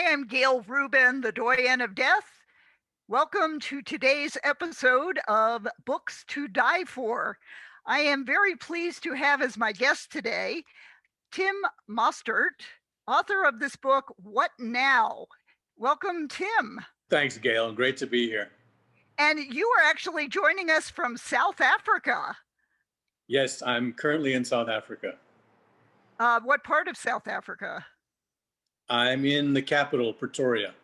I am Gail Rubin, the Doyen of Death. Welcome to today's episode of Books to Die For. I am very pleased to have as my guest today Tim Mostert, author of this book, What Now? Welcome, Tim. Thanks, Gail. Great to be here. And you are actually joining us from South Africa. Yes, I'm currently in South Africa. What part of South Africa? I'm in the capital, Pretoria.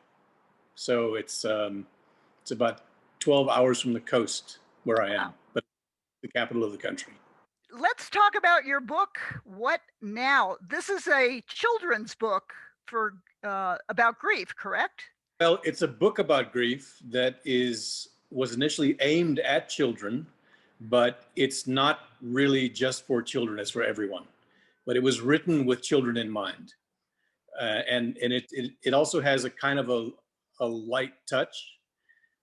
So it's about 12 hours from the coast where I am, but the capital of the country. Let's talk about your book, What Now? This is a children's book for about grief, correct? Well, it's a book about grief that was initially aimed at children, but it's not really just for children, it's for everyone. But it was written with children in mind. And it also has a kind of a light touch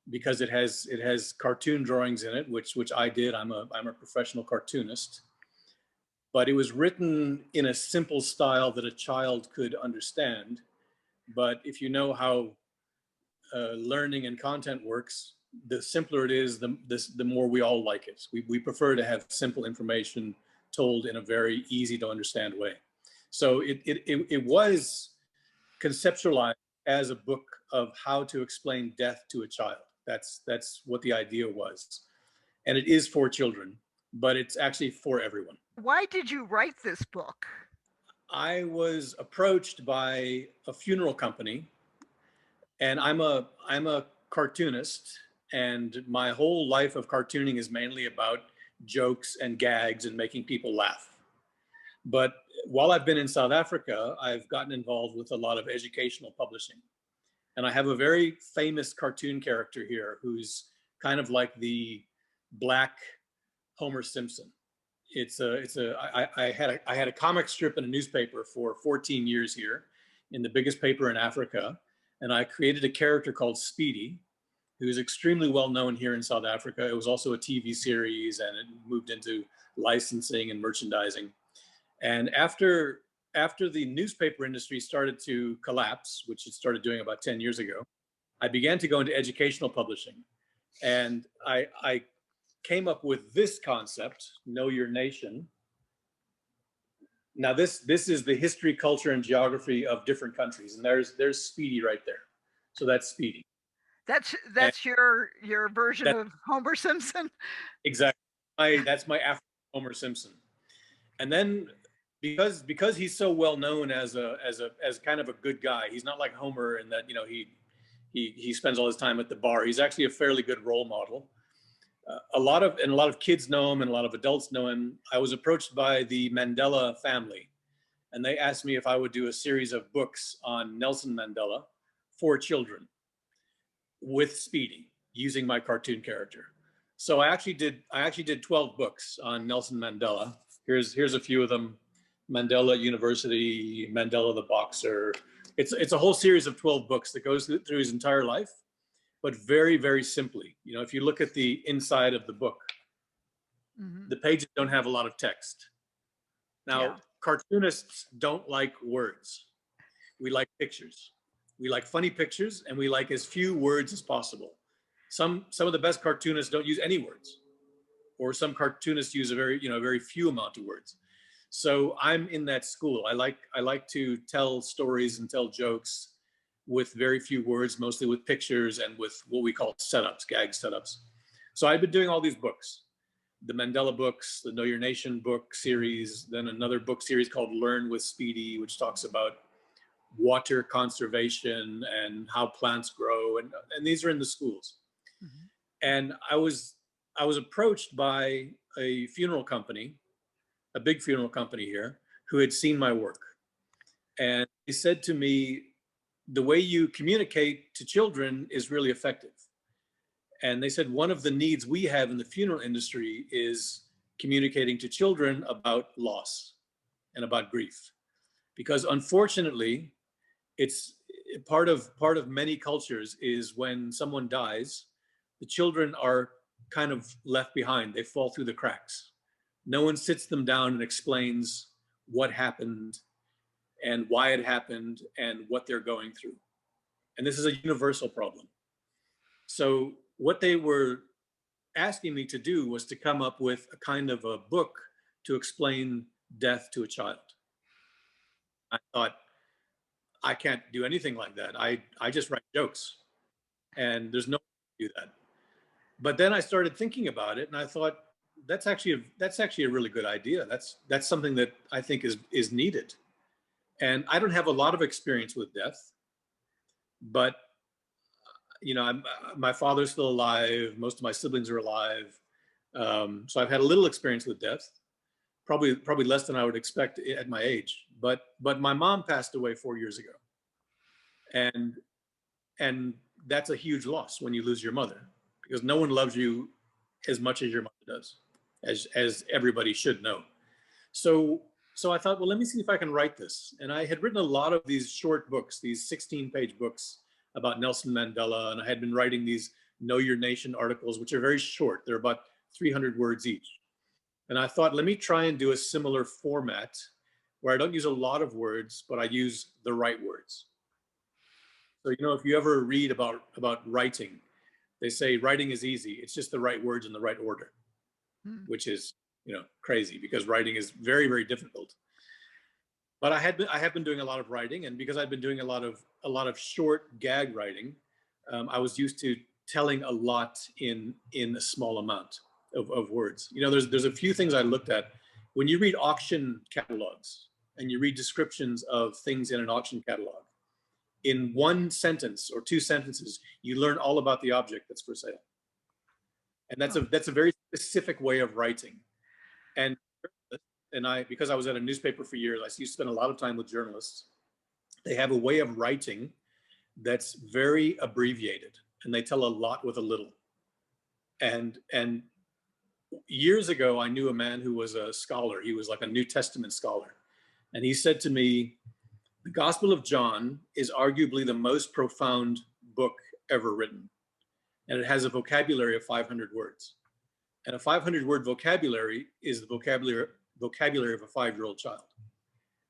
because it has cartoon drawings in it, which I did. I'm a professional cartoonist, but it was written in a simple style that a child could understand. But if you know how learning and content works, the simpler it is, the more we all like it. We prefer to have simple information told in a very easy to understand way. So it was conceptualized as a book of how to explain death to a child. That's what the idea was. And it is for children, but it's actually for everyone. Why did you write this book? I was approached by a funeral company, and I'm a cartoonist, and my whole life of cartooning is mainly about jokes and gags and making people laugh. But while I've been in South Africa, I've gotten involved with a lot of educational publishing. And I have a very famous cartoon character here who's kind of like the black Homer Simpson. I had a comic strip in a newspaper for 14 years here in the biggest paper in Africa. And I created a character called Speedy, who is extremely well known here in South Africa. It was also a TV series, and it moved into licensing and merchandising. And after the newspaper industry started to collapse, which it started doing about 10 years ago, I began to go into educational publishing. And I came up with this concept, Know Your Nation. Now this is the history, culture, and geography of different countries. And there's Speedy right there. So that's Speedy. That's your version of Homer Simpson? Exactly. That's my African Homer Simpson. And then because he's so well known as kind of a good guy, he's not like Homer in that, you know, he spends all his time at the bar. He's actually a fairly good role model. A lot of kids know him and a lot of adults know him. I was approached by the Mandela family, and they asked me if I would do a series of books on Nelson Mandela for children with Speedy using my cartoon character. So I actually did 12 books on Nelson Mandela. Here's a few of them. Mandela University, Mandela the Boxer. It's a whole series of 12 books that goes through his entire life, but very, very simply. You know, if you look at the inside of the book, the pages don't have a lot of text. Now, cartoonists don't like words. We like pictures. We like funny pictures, and we like as few words as possible. Some of the best cartoonists don't use any words, or some cartoonists use a very few amount of words. So I'm in that school. I like to tell stories and tell jokes with very few words, mostly with pictures and with what we call setups, gag setups. So I've been doing all these books, the Mandela books, the Know Your Nation book series, then another book series called Learn with Speedy, which talks about water conservation and how plants grow, and these are in the schools. And I was approached by a funeral company, a big funeral company here, who had seen my work. And he said to me, the way you communicate to children is really effective. And they said, one of the needs we have in the funeral industry is communicating to children about loss and about grief. Because unfortunately, it's part of many cultures is when someone dies, the children are kind of left behind. They fall through the cracks. No one sits them down and explains what happened and why it happened and what they're going through. And this is a universal problem. So what they were asking me to do was to come up with a kind of a book to explain death to a child. I thought, I can't do anything like that. I just write jokes, and there's no way to do that. But then I started thinking about it, and I thought, that's actually a really good idea. That's something that I think is needed. And I don't have a lot of experience with death, but my father's still alive. Most of my siblings are alive, so I've had a little experience with death. Probably less than I would expect at my age. But my mom passed away 4 years ago, and and that's a huge loss when you lose your mother, because no one loves you as much as your mother does, as everybody should know. So I thought, well, let me see if I can write this. And I had written a lot of these short books, these 16-page books about Nelson Mandela, and I had been writing these Know Your Nation articles, which are very short. They're about 300 words each. And I thought, let me try and do a similar format where I don't use a lot of words, but I use the right words. So, if you ever read about writing, they say writing is easy. It's just the right words in the right order, which is, crazy, because writing is very, very difficult. But I have been doing a lot of writing, and because I've been doing a lot of short gag writing, I was used to telling a lot in a small amount of words. There's a few things I looked at. When you read auction catalogs and you read descriptions of things in an auction catalog, in one sentence or two sentences, you learn all about the object that's for sale. And that's a very specific way of writing. And because I was at a newspaper for years, I used to spend a lot of time with journalists. They have a way of writing that's very abbreviated, and they tell a lot with a little. And years ago, I knew a man who was a scholar. He was like a New Testament scholar. And he said to me, the Gospel of John is arguably the most profound book ever written. And it has a vocabulary of 500 words. And a 500-word vocabulary is the vocabulary of a 5-year-old child.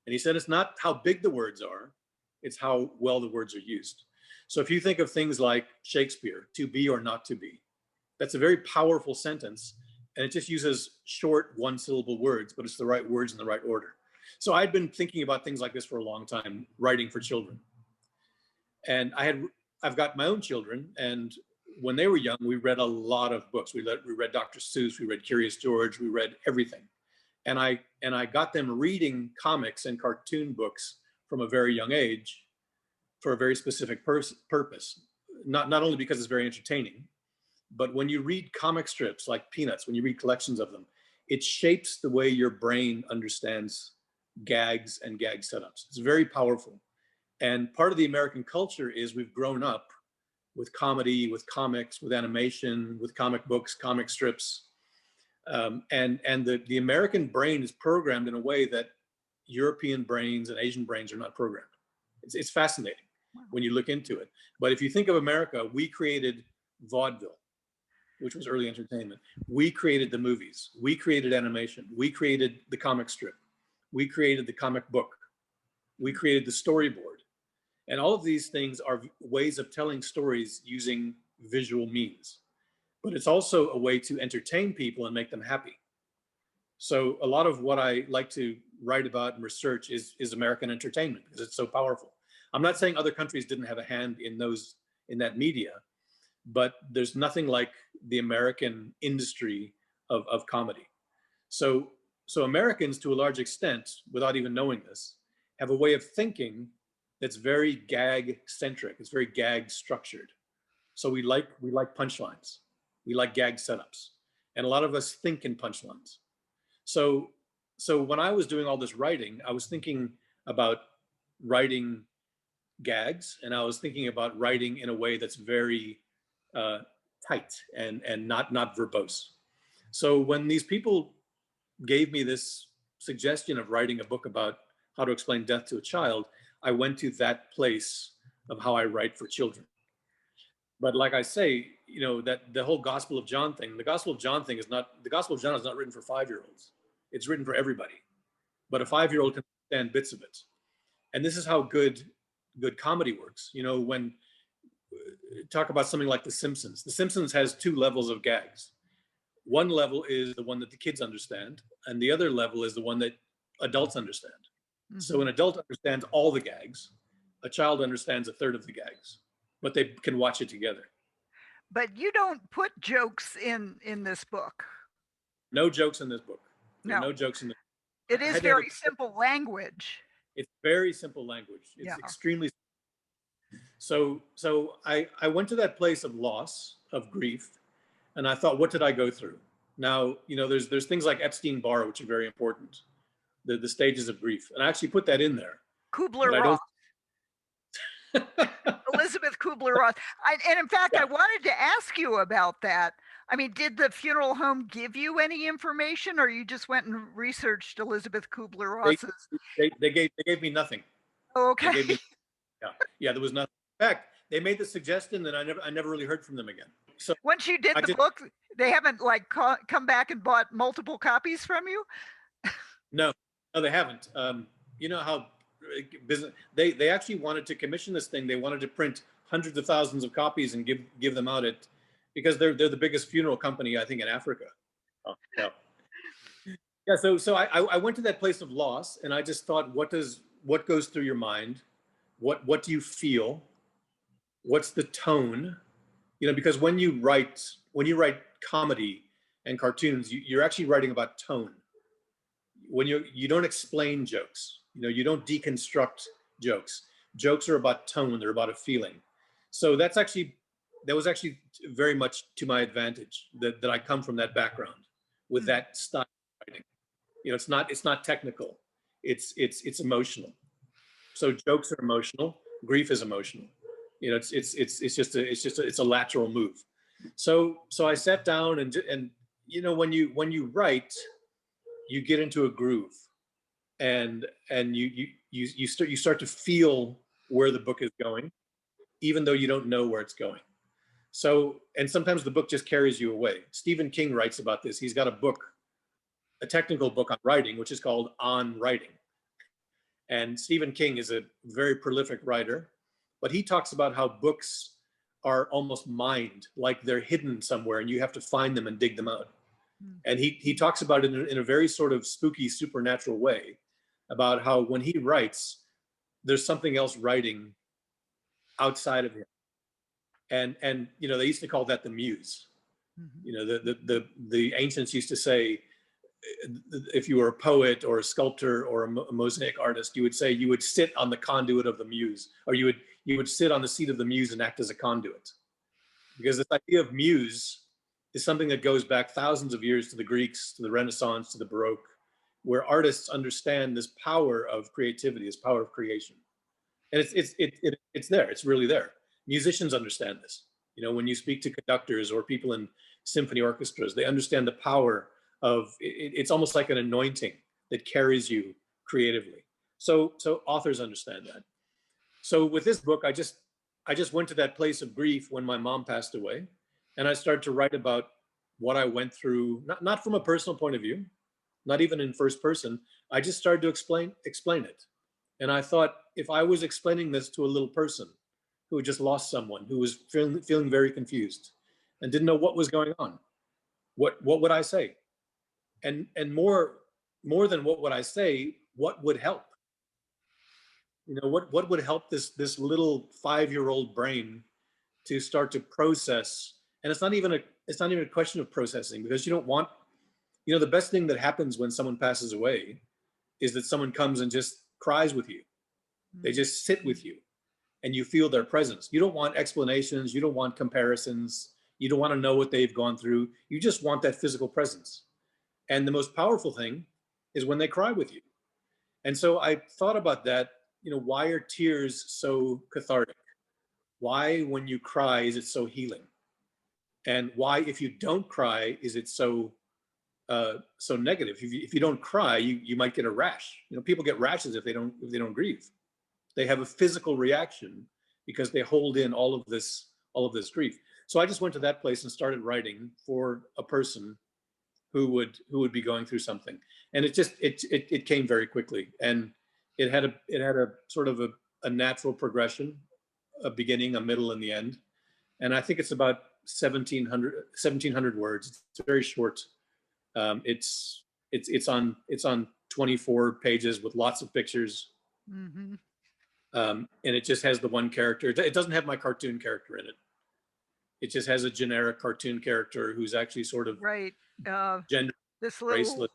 And he said, it's not how big the words are, it's how well the words are used. So if you think of things like Shakespeare, to be or not to be, that's a very powerful sentence. And it just uses short one-syllable words, but it's the right words in the right order. So I'd been thinking about things like this for a long time, writing for children. And I've got my own children, and when they were young, we read a lot of books. We read Dr. Seuss, we read Curious George, we read everything. And I got them reading comics and cartoon books from a very young age for a very specific purpose. Not only because it's very entertaining, but when you read comic strips like Peanuts, when you read collections of them, it shapes the way your brain understands gags and gag setups. It's very powerful. And part of the American culture is we've grown up with comedy, with comics, with animation, with comic books, comic strips. And the American brain is programmed in a way that European brains and Asian brains are not programmed. It's fascinating when you look into it. But if you think of America, we created vaudeville, which was early entertainment. We created the movies. We created animation. We created the comic strip. We created the comic book. We created the storyboard. And all of these things are ways of telling stories using visual means. But it's also a way to entertain people and make them happy. So a lot of what I like to write about and research is American entertainment, because it's so powerful. I'm not saying other countries didn't have a hand in that media, but there's nothing like the American industry of comedy. So Americans, to a large extent, without even knowing this, have a way of thinking that's very gag centric. It's very gag structured. So we like punchlines. We like gag setups. And a lot of us think in punchlines. So when I was doing all this writing, I was thinking about writing gags, and I was thinking about writing in a way that's very tight and not verbose. So when these people gave me this suggestion of writing a book about how to explain death to a child, I went to that place of how I write for children. But like I say, that the whole Gospel of John thing, the Gospel of John is not written for 5-year-olds. It's written for everybody. But a 5-year-old can understand bits of it. And this is how good comedy works. When talk about something like The Simpsons. The Simpsons has two levels of gags. One level is the one that the kids understand, and the other level is the one that adults understand. So an adult understands all the gags, a child understands a third of the gags, but they can watch it together. But you don't put jokes in this book. No jokes in this book. There are No, no jokes in this. it I is had to have very simple language. it's very simple language. It's Yeah. extremely so I went to that place of loss, of grief, and I thought, what did I go through? Now, there's things like Epstein-Barr, which are very important, the stages of grief. And I actually put that in there, but I Kubler-Ross. don't. Elisabeth Kubler-Ross. And in fact, Yeah, I wanted to ask you about that. I mean, did the funeral home give you any information, or you just went and researched Elisabeth they, Kubler-Ross's? they gave me nothing. Oh, They okay. gave me yeah, there was nothing. In fact, they made the suggestion that I never really heard from them again. So Once you did I the just book, they haven't like come back and bought multiple copies from you? no, no, they haven't. You know how business they actually wanted to commission this thing. They wanted to print hundreds of thousands of copies and give them out at because they're the biggest funeral company, I think, in Africa. Oh, yeah. Yeah, so I went to that place of loss, and I just thought, what goes through your mind? What do you feel? What's the tone? Because when you write comedy and cartoons, you're actually writing about tone. When you don't explain jokes, you don't deconstruct jokes. Jokes are about tone, they're about a feeling. So that was actually very much to my advantage that I come from that background with that style of writing. It's not technical, it's emotional. So jokes are emotional, grief is emotional. It's a lateral move. So I sat down and when you write, you get into a groove, and you start to feel where the book is going, even though you don't know where it's going. So, and sometimes the book just carries you away. Stephen King writes about this. He's got a technical book on writing, which is called On Writing. And Stephen King is a very prolific writer, but he talks about how books are almost mined, like they're hidden somewhere and you have to find them and dig them out. And he talks about it in a very sort of spooky, supernatural way, about how when he writes, there's something else writing outside of him. And they used to call that the muse. The ancients used to say, if you were a poet or a sculptor or a mosaic artist, you would say you would sit on the conduit of the muse, or you would sit on the seat of the muse and act as a conduit. Because this idea of muse is something that goes back thousands of years to the Greeks, to the Renaissance, to the Baroque, where artists understand this power of creativity, this power of creation. And it's there, it's really there. Musicians understand this. When you speak to conductors or people in symphony orchestras, they understand the power of it's almost like an anointing that carries you creatively. So authors understand that. So with this book, I just went to that place of grief when my mom passed away, and I started to write about what I went through, not from a personal point of view, not even in first person. I just started to explain it. And I thought, if I was explaining this to a little person who had just lost someone, who was feeling very confused and didn't know what was going on, what would I say? And more than what would I say, what would help? What would help this little 5-year-old brain to start to process? And it's not even a question of processing, because you don't want, the best thing that happens when someone passes away is that someone comes and just cries with you. They just sit with you and you feel their presence. You don't want explanations, you don't want comparisons, you don't want to know what they've gone through. You just want that physical presence. And the most powerful thing is when they cry with you. And so I thought about that, why are tears so cathartic? Why, when you cry, is it so healing? And why, if you don't cry, is it so negative? If you don't cry, you might get a rash. People get rashes if they don't grieve. They have a physical reaction because they hold in all of this grief. So I just went to that place and started writing for a person who would be going through something, and it came very quickly, and it had a sort of a natural progression, a beginning, a middle, and the end. and I think it's about 1,700 words. It's very short. It's on 24 pages with lots of pictures, Hmm. and it just has the one character. It doesn't have my cartoon character in it. It just has a generic cartoon character who's actually sort of Right. gender This little bracelet.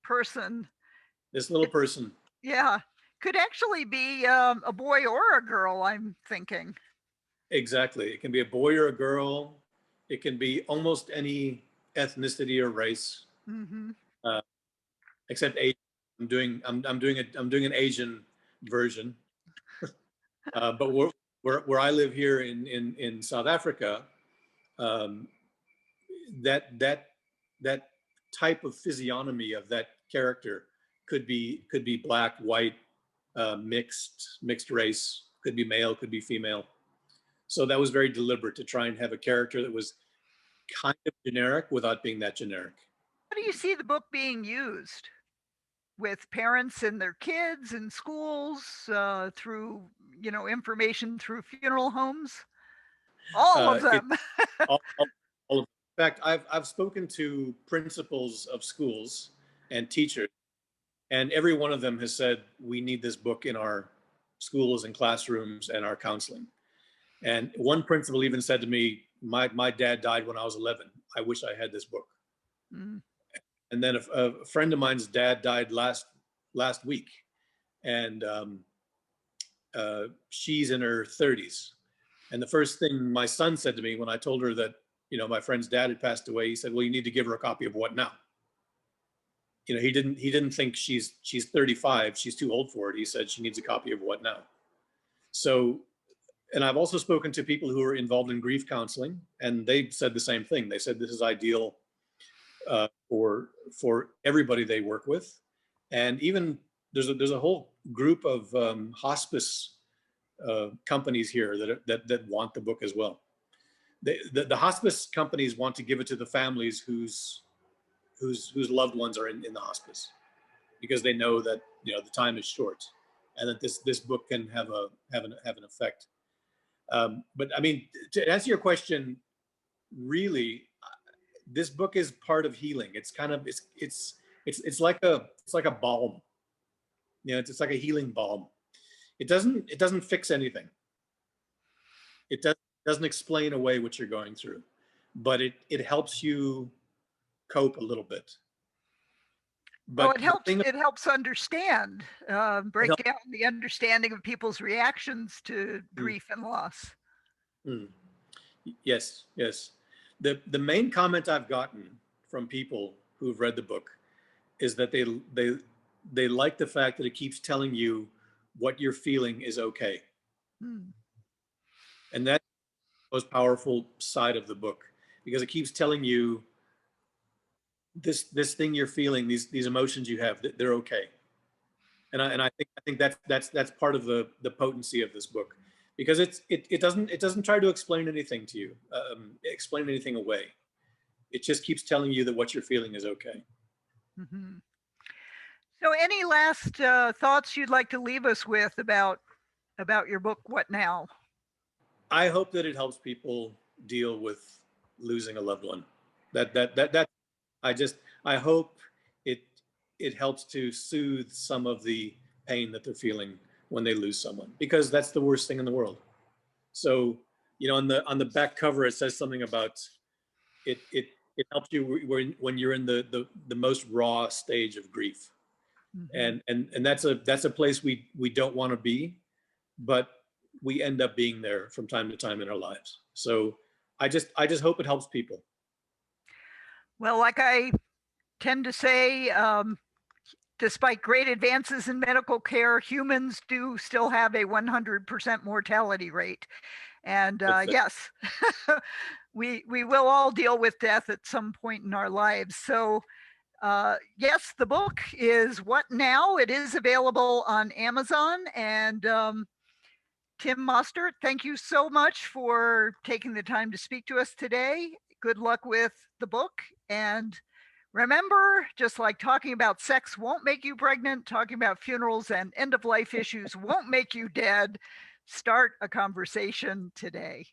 person, This little it, person. yeah, could actually be a boy or a girl, I'm thinking. Exactly. It can be a boy or a girl. It can be almost any ethnicity or race, Hmm. uh, except Asian. I'm doing an Asian version. But where I live here in South Africa, um, that that type of physiognomy of that character could be black, white, mixed race, could be male, could be female. So that was very deliberate to try and have a character that was kind of generic without being that generic. How do you see the book being used with parents and their kids in schools, through, information through funeral homes? All of It them. all in fact, I've spoken to principals of schools and teachers, and every one of them has said we need this book in our schools and classrooms and our counseling. And one principal even said to me, "My dad died when I was 11. I wish I had this book." Mm. And then a friend of mine's dad died last week, and she's in her 30s. And the first thing my son said to me when I told her that my friend's dad had passed away, he said, "Well, you need to give her a copy of What Now." He didn't think she's 35, she's too old for it. He said she needs a copy of What Now. So, and I've also spoken to people who are involved in grief counseling, and they said the same thing. They said this is ideal for everybody they work with, and even there's a whole group of hospice companies here that want the book as well. The hospice companies want to give it to the families whose loved ones are in the hospice, because they know that the time is short, and that this book can have an effect. But I mean, to answer your question, really, this book is part of healing. It's kind of it's like a balm. It's like a healing balm. It doesn't fix anything. It doesn't explain away what you're going through, but it helps you cope a little bit. Well, But the thing it helps understand, it break helps. down the understanding of people's reactions to Mm, grief and loss. mm. Yes, yes. The main comment I've gotten from people who've read the book is that they like the fact that it keeps telling you what you're feeling is okay, Mm. and that's the most powerful side of the book, because it keeps telling you this thing you're feeling, these emotions you have, they're okay. And I think that's part of the potency of this book, because it doesn't try to explain anything to you, explain anything away. It just keeps telling you that what you're feeling is okay. Hmm. So, any last thoughts you'd like to leave us with about your book, What Now? I hope that it helps people deal with losing a loved one. That I just I hope it it helps to soothe some of the pain that they're feeling when they lose someone, because that's the worst thing in the world. So, on the back cover it says something about it helps you when you're in the most raw stage of grief. Hmm. And that's a place we don't want to be, but we end up being there from time to time in our lives. So I just hope it helps people. Well, like I tend to say, despite great advances in medical care, humans do still have a 100% mortality rate. And That's that. yes, we will all deal with death at some point in our lives. So yes, the book is What Now? It is available on Amazon. And Tim Mostert, thank you so much for taking the time to speak to us today. Good luck with the book. And remember, just like talking about sex won't make you pregnant, talking about funerals and end of life issues won't make you dead. Start a conversation today.